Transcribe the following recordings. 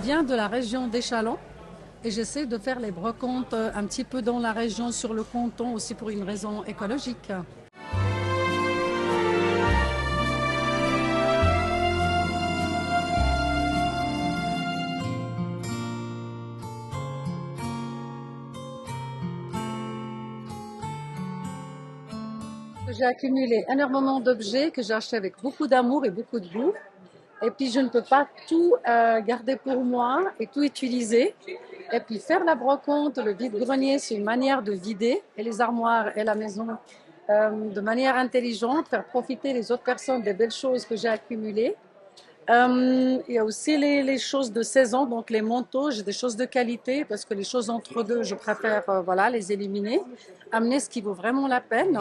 viens de la région d'Échallens et j'essaie de faire les brocantes un petit peu dans la région, sur le canton, aussi pour une raison écologique. J'ai accumulé énormément d'objets que j'ai achetés avec beaucoup d'amour et beaucoup de goût. Et puis je ne peux pas tout garder pour moi et tout utiliser. Et puis faire la brocante, le vide-grenier, c'est une manière de vider et les armoires et la maison de manière intelligente, faire profiter les autres personnes des belles choses que j'ai accumulées. Il y a aussi les choses de saison, donc les manteaux, j'ai des choses de qualité parce que les choses entre deux, je préfère voilà, les éliminer, amener ce qui vaut vraiment la peine.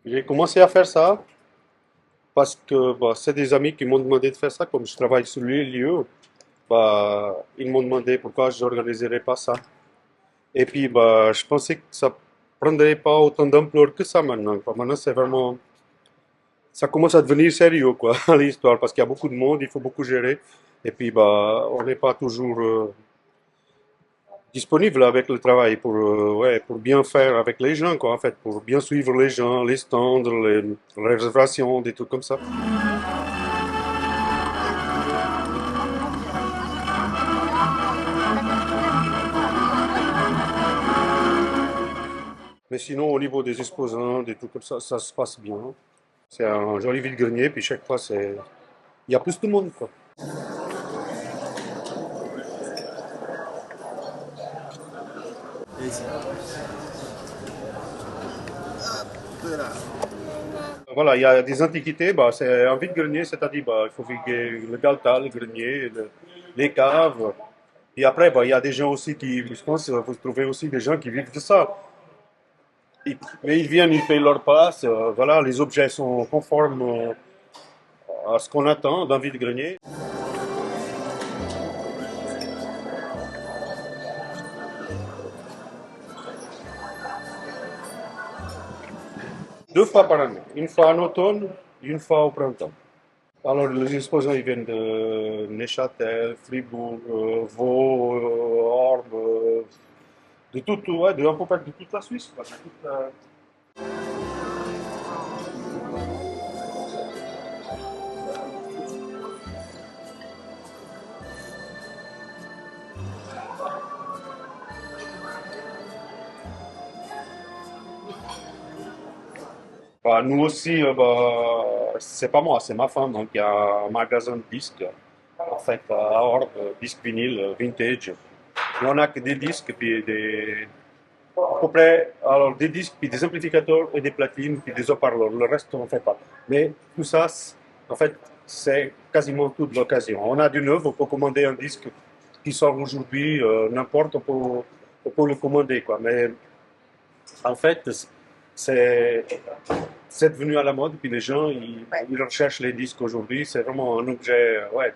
J'ai commencé à faire ça parce que bah, c'est des amis qui m'ont demandé de faire ça. Comme je travaille sur les lieux, bah, ils m'ont demandé pourquoi je n'organiserais pas ça. Et puis, bah, je pensais que ça prendrait pas autant d'ampleur que ça maintenant, quoi. Maintenant, c'est vraiment, ça commence à devenir sérieux, quoi, l'histoire, parce qu'il y a beaucoup de monde, il faut beaucoup gérer. Et puis, bah, on n'est pas toujours disponible avec le travail pour, ouais, pour bien faire avec les gens, quoi, en fait, pour bien suivre les gens, les stands, les réservations, des trucs comme ça. Mais sinon, au niveau des exposants, des trucs comme ça se passe bien. C'est un joli vide-grenier, puis chaque fois, c'est, il y a plus de monde, quoi. Voilà, il y a des antiquités, bah, c'est un vide-grenier, c'est-à-dire, bah, il faut vider le galta, le grenier, les caves. Et après, bah, il y a des gens aussi qui, je pense, vous trouvez aussi des gens qui vivent de ça. Mais ils viennent, ils payent leur place, voilà, les objets sont conformes à ce qu'on attend d'un vide-grenier. Deux fois par année, une fois en automne et une fois au printemps. Alors, les exposants, ils viennent de Neuchâtel, Fribourg, Vaud, Orbe, de tout, ouais, de, un peu près de toute la Suisse, quoi, de toute la- Bah, nous aussi, bah, c'est pas moi, c'est ma femme. Donc, il y a un magasin de disques, en fait, à Orbe, disques vinyles, vintage. Et on a que des disques, puis des, à peu près, alors des disques, puis des amplificateurs et des platines, puis des haut-parleurs. Le reste, on ne fait pas. Mais tout ça, en fait, c'est quasiment toute l'occasion. On a du neuf, on peut commander un disque qui sort aujourd'hui, n'importe, on peut le commander, quoi. Mais en fait, c'est c'est devenu à la mode, puis les gens, ils recherchent les disques aujourd'hui. C'est vraiment un objet, ouais,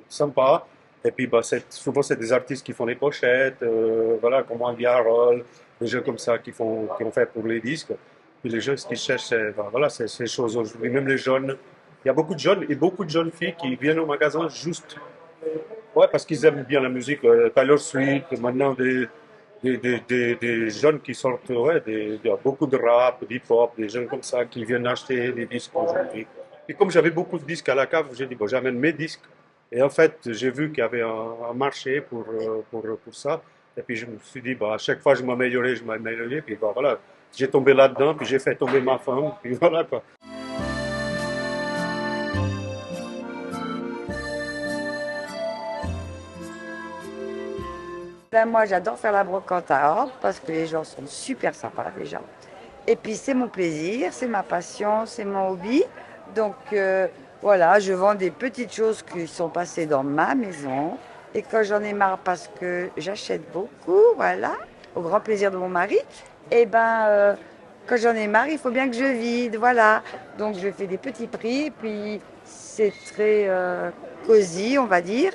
sympa. Et puis, bah, souvent, c'est des artistes qui font les pochettes, voilà, comme Andy Harrell, des gens comme ça qui ont fait pour les disques. Puis les gens, ce qu'ils cherchent, c'est, bah, voilà, c'est ces choses aujourd'hui. Même les jeunes, il y a beaucoup de jeunes et beaucoup de jeunes filles qui viennent au magasin juste, ouais, parce qu'ils aiment bien la musique. Taylor Swift, maintenant des jeunes qui sortent, ouais, il y a beaucoup de rap, d'hip-hop, des jeunes comme ça qui viennent acheter des disques aujourd'hui. Et comme j'avais beaucoup de disques à la cave, j'ai dit, bon, j'amène mes disques. Et en fait, j'ai vu qu'il y avait un marché pour ça. Et puis je me suis dit, bah, à chaque fois, je m'améliorais. Puis bah, voilà, j'ai tombé là-dedans, puis j'ai fait tomber ma femme. Puis voilà quoi. Ben, moi, j'adore faire la brocante à Orbe parce que les gens sont super sympas déjà. Et puis, c'est mon plaisir, c'est ma passion, c'est mon hobby. Donc, voilà, je vends des petites choses qui sont passées dans ma maison. Et quand j'en ai marre parce que j'achète beaucoup, voilà, au grand plaisir de mon mari, et ben, quand j'en ai marre, il faut bien que je vide, voilà. Donc, je fais des petits prix, puis c'est très cosy, on va dire.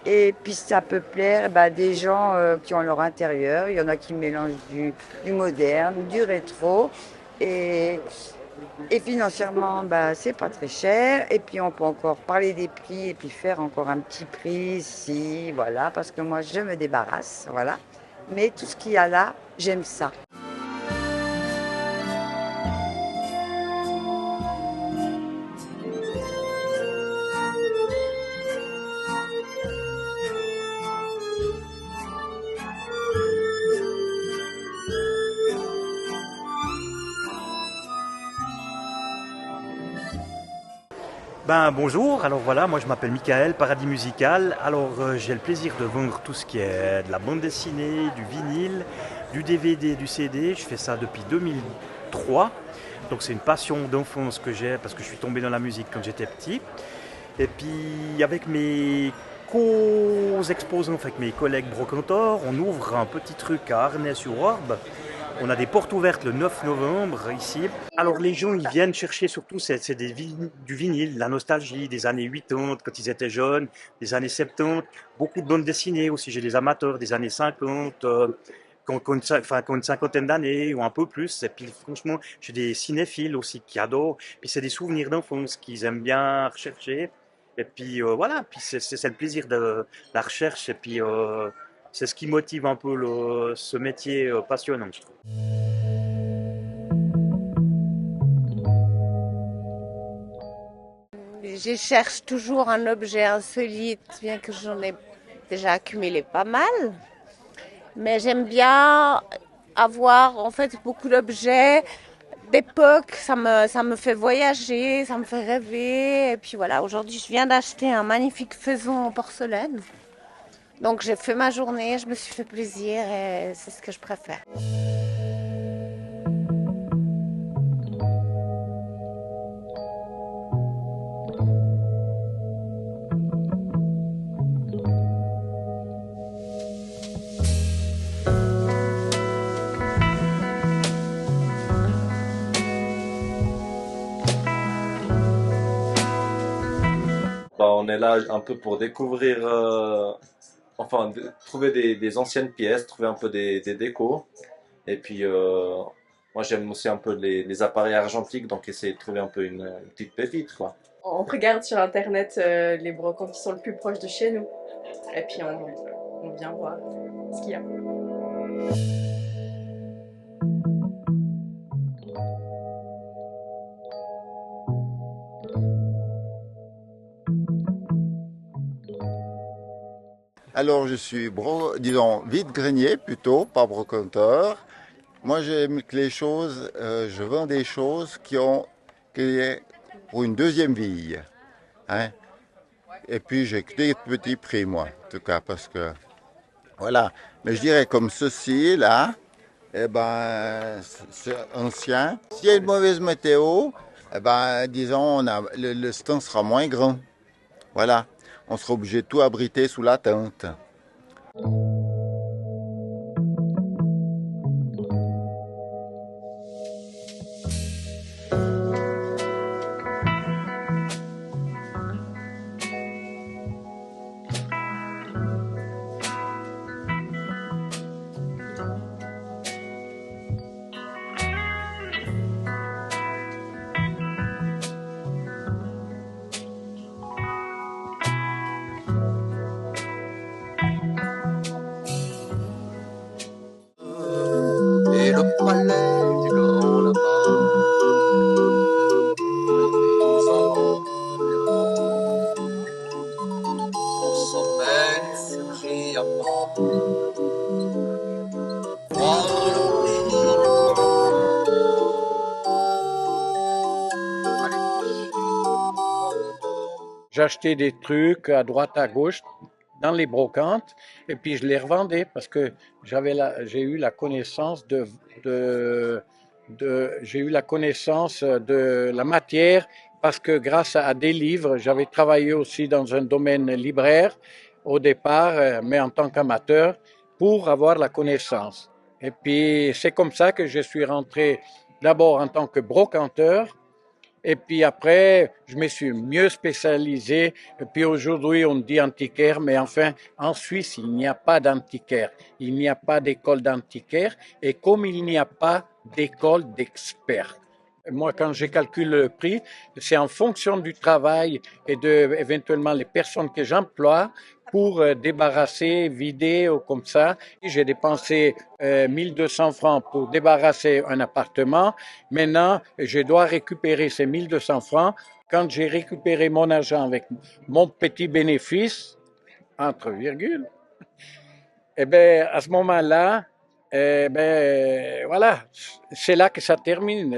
Et puis ça peut plaire bah, des gens qui ont leur intérieur. Il y en a qui mélangent du moderne, du rétro. Et, et financièrement, bah, c'est pas très cher. Et puis on peut encore parler des prix et puis faire encore un petit prix si, voilà, parce que moi je me débarrasse, voilà. Mais tout ce qu'il y a là, j'aime ça. Ben bonjour, alors voilà, moi je m'appelle Michael, Paradis Musical. Alors j'ai le plaisir de vendre tout ce qui est de la bande dessinée, du vinyle, du DVD, du CD. Je fais ça depuis 2003. Donc c'est une passion d'enfance que j'ai parce que je suis tombé dans la musique quand j'étais petit. Et puis avec mes co-exposants, avec mes collègues brocanteurs, on ouvre un petit truc à Arnay-sur-Orbe. On a des portes ouvertes le 9 novembre ici. Alors les gens, ils viennent chercher surtout, c'est du vinyle, la nostalgie des années 80 quand ils étaient jeunes, des années 70, beaucoup de bandes dessinées aussi. J'ai des amateurs des années 50, qui ont une cinquantaine d'années ou un peu plus. Et puis franchement, j'ai des cinéphiles aussi qui adorent. Puis c'est des souvenirs d'enfance qu'ils aiment bien rechercher. Et puis voilà, puis c'est le plaisir de la recherche. Et puis c'est ce qui motive un peu ce métier passionnant, je trouve. Je cherche toujours un objet insolite, bien que j'en ai déjà accumulé pas mal. Mais j'aime bien avoir en fait beaucoup d'objets d'époque. Ça me fait voyager, ça me fait rêver. Et puis voilà, aujourd'hui je viens d'acheter un magnifique faisan en porcelaine. Donc j'ai fait ma journée, je me suis fait plaisir et c'est ce que je préfère. Bah, on est là un peu pour découvrir, trouver des anciennes pièces, trouver un peu des décos. Et puis, moi j'aime aussi un peu les appareils argentiques, donc essayer de trouver un peu une petite pépite, quoi. On regarde sur internet les brocantes qui sont le plus proches de chez nous. Et puis on vient voir ce qu'il y a. Alors je suis, disons, vide-grenier plutôt, pas brocanteur. Moi j'aime que les choses, je vends des choses qui est pour une deuxième vie. Hein. Et puis j'ai que des petits prix moi, en tout cas, parce que voilà. Mais je dirais comme ceci là, eh ben c'est ancien. S'il y a une mauvaise météo, eh ben disons le stand sera moins grand. Voilà. On sera obligé de tout abriter sous la tente. Et le palais du grand là-bas, nous avons au sommet du futur diamant, voir le pays J'achetais des trucs à droite à gauche dans les brocantes et puis je les revendais parce que j'ai eu la connaissance j'ai eu la connaissance de la matière parce que grâce à des livres, j'avais travaillé aussi dans un domaine libraire au départ, mais en tant qu'amateur pour avoir la connaissance. Et puis c'est comme ça que je suis rentré d'abord en tant que brocanteur Et puis après, je me suis mieux spécialisé. Et puis aujourd'hui, on dit antiquaire, mais enfin, en Suisse, il n'y a pas d'antiquaire. Il n'y a pas d'école d'antiquaire. Et comme il n'y a pas d'école d'experts. Moi, quand je calcule le prix, c'est en fonction du travail et de éventuellement les personnes que j'emploie pour débarrasser, vider ou comme ça. J'ai dépensé 1200 francs pour débarrasser un appartement. Maintenant, je dois récupérer ces 1200 francs. Quand j'ai récupéré mon argent avec mon petit bénéfice, entre virgules, eh ben, à ce moment-là, voilà, c'est là que ça termine.